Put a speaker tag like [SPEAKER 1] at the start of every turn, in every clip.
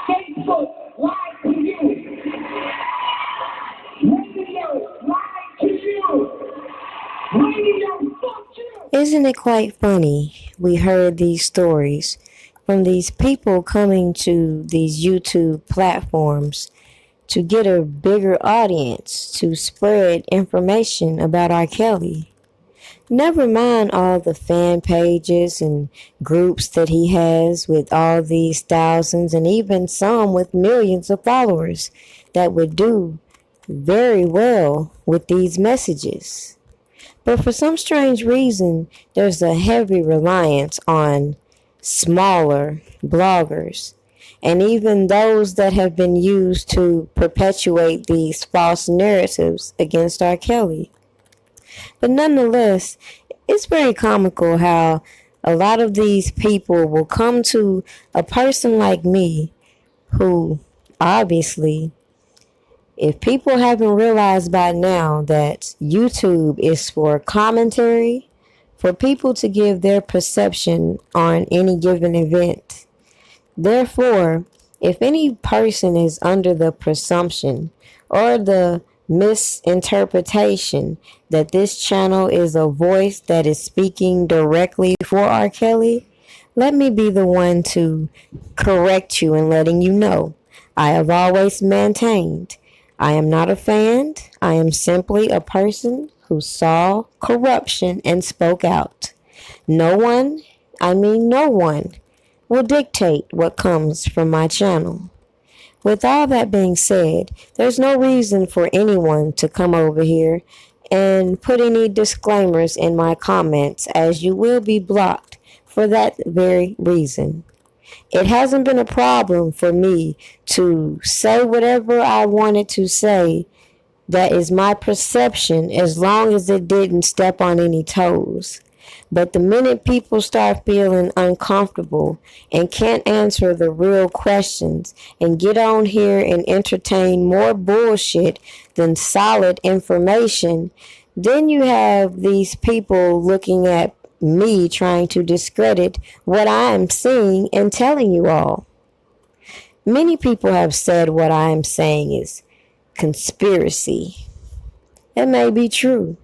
[SPEAKER 1] Facebook lied to you. Radio lied to you. Radio fucked you.
[SPEAKER 2] Isn't it quite funny? We heard these stories from these people coming to these YouTube platforms to get a bigger audience, to spread information about R. Kelly. Never mind all the fan pages and groups that he has with all these thousands and even some with millions of followers that would do very well with these messages. But for some strange reason, there's a heavy reliance on smaller bloggers and even those that have been used to perpetuate these false narratives against R. Kelly. But nonetheless, it's very comical how a lot of these people will come to a person like me who, obviously, if people haven't realized by now that YouTube is for commentary, for people to give their perception on any given event. Therefore, if any person is under the presumption or the misinterpretation that this channel is a voice that is speaking directly for R. Kelly, let me be the one to correct you and letting you know. I have always maintained I am not a fan. I am simply a person who saw corruption and spoke out. No one will dictate what comes from my channel. With all that being said, there's no reason for anyone to come over here and put any disclaimers in my comments, as you will be blocked for that very reason. It hasn't been a problem for me to say whatever I wanted to say. That is my perception, as long as it didn't step on any toes. But the minute people start feeling uncomfortable and can't answer the real questions and get on here and entertain more bullshit than solid information, then you have these people looking at me trying to discredit what I am seeing and telling you all. Many people have said what I am saying is conspiracy. It may be true.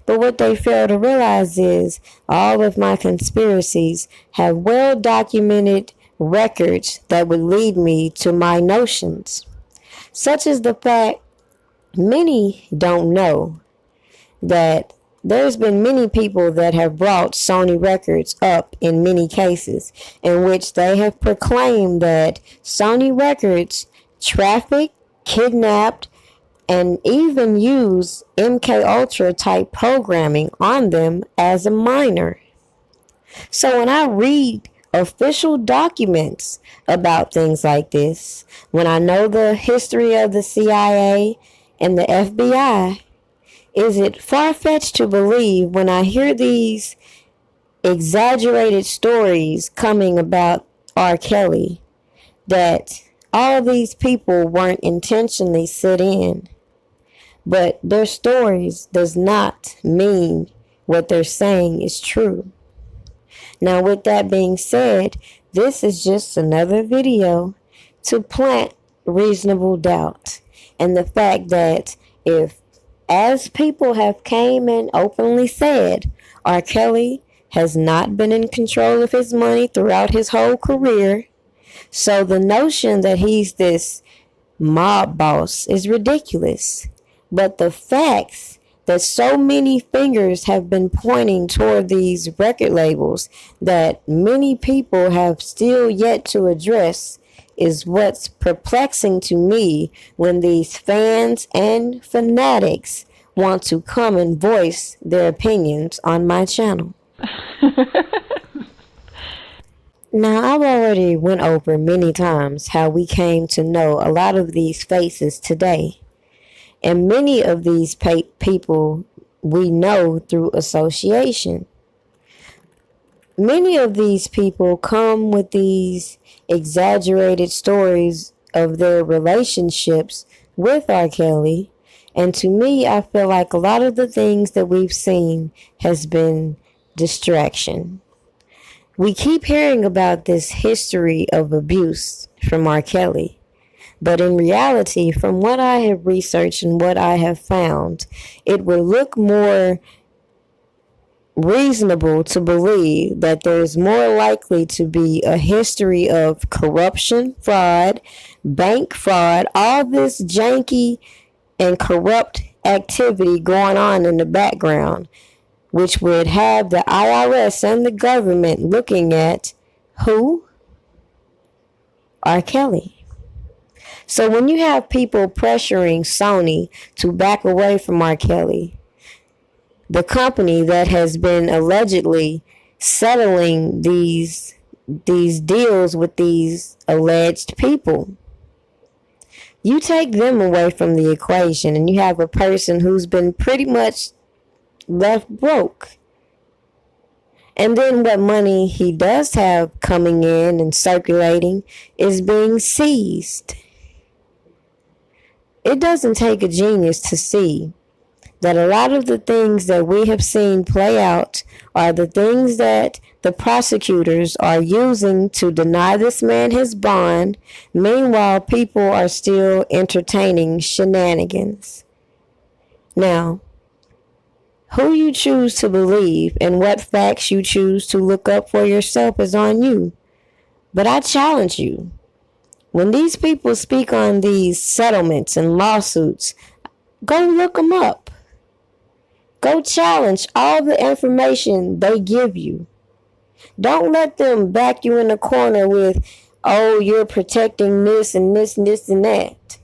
[SPEAKER 2] But what they fail to realize is all of my conspiracies have well-documented records that would lead me to my notions. Such as the fact many don't know that there's been many people that have brought Sony Records up in many cases in which they have proclaimed that Sony Records trafficked, kidnapped, and even use MK Ultra type programming on them as a minor. So when I read official documents about things like this, when I know the history of the CIA and the FBI, is it far-fetched to believe when I hear these exaggerated stories coming about R. Kelly that all these people weren't intentionally set in? But their stories does not mean what they're saying is true. Now, with that being said, this is just another video to plant reasonable doubt. And the fact that if, as people have came and openly said, R. Kelly has not been in control of his money throughout his whole career, so the notion that he's this mob boss is ridiculous. But the facts that so many fingers have been pointing toward these record labels that many people have still yet to address is what's perplexing to me when these fans and fanatics want to come and voice their opinions on my channel. Now, I've already went over many times how we came to know a lot of these faces today. And many of these people we know through association. Many of these people come with these exaggerated stories of their relationships with R. Kelly. And to me, I feel like a lot of the things that we've seen has been distraction. We keep hearing about this history of abuse from R. Kelly. But in reality, from what I have researched and what I have found, it would look more reasonable to believe that there's more likely to be a history of corruption, fraud, bank fraud, all this janky and corrupt activity going on in the background, which would have the IRS and the government looking at who? R. Kelly. So when you have people pressuring Sony to back away from R. Kelly, the company that has been allegedly settling these deals with these alleged people, you take them away from the equation and you have a person who's been pretty much left broke. And then what money he does have coming in and circulating is being seized. It doesn't take a genius to see that a lot of the things that we have seen play out are the things that the prosecutors are using to deny this man his bond. Meanwhile, people are still entertaining shenanigans. Now, who you choose to believe and what facts you choose to look up for yourself is on you. But I challenge you. When these people speak on these settlements and lawsuits, go look them up. Go challenge all the information they give you. Don't let them back you in the corner with, oh, you're protecting this and this and this and that.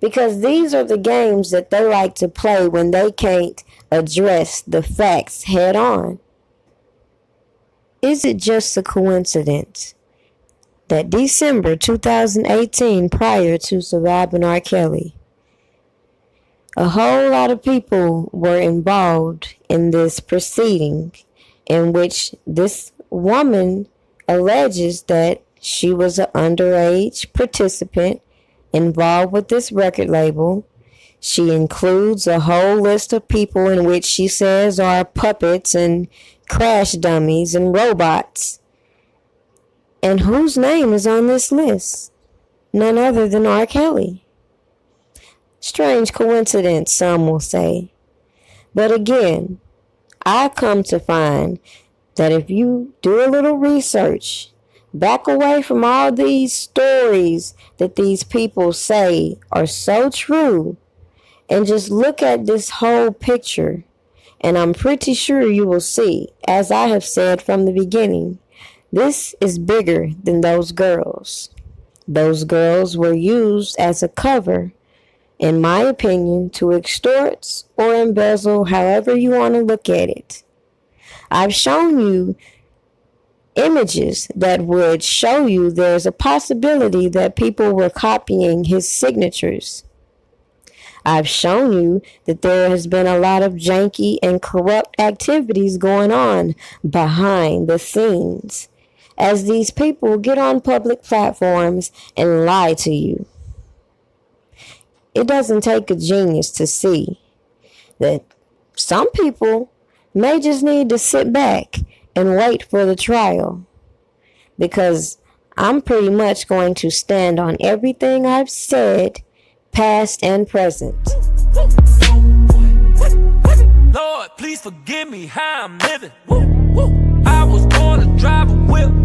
[SPEAKER 2] Because these are the games that they like to play when they can't address the facts head on. Is it just a coincidence that December 2018, prior to surviving R. Kelly, a whole lot of people were involved in this proceeding in which this woman alleges that she was an underage participant involved with this record label. She includes a whole list of people in which she says are puppets and crash dummies and robots. And whose name is on this list? None other than R. Kelly. Strange coincidence, some will say. But again, I come to find that if you do a little research, back away from all these stories that these people say are so true, and just look at this whole picture, and I'm pretty sure you will see, as I have said from the beginning, this is bigger than those girls. Those girls were used as a cover, in my opinion, to extort or embezzle, however you want to look at it. I've shown you images that would show you there's a possibility that people were copying his signatures. I've shown you that there has been a lot of janky and corrupt activities going on behind the scenes as these people get on public platforms and lie to you. It doesn't take a genius to see that some people may just need to sit back and wait for the trial, because I'm pretty much going to stand on everything I've said, past and present.
[SPEAKER 3] Lord, please forgive me how I'm living. I was born to drive a whip.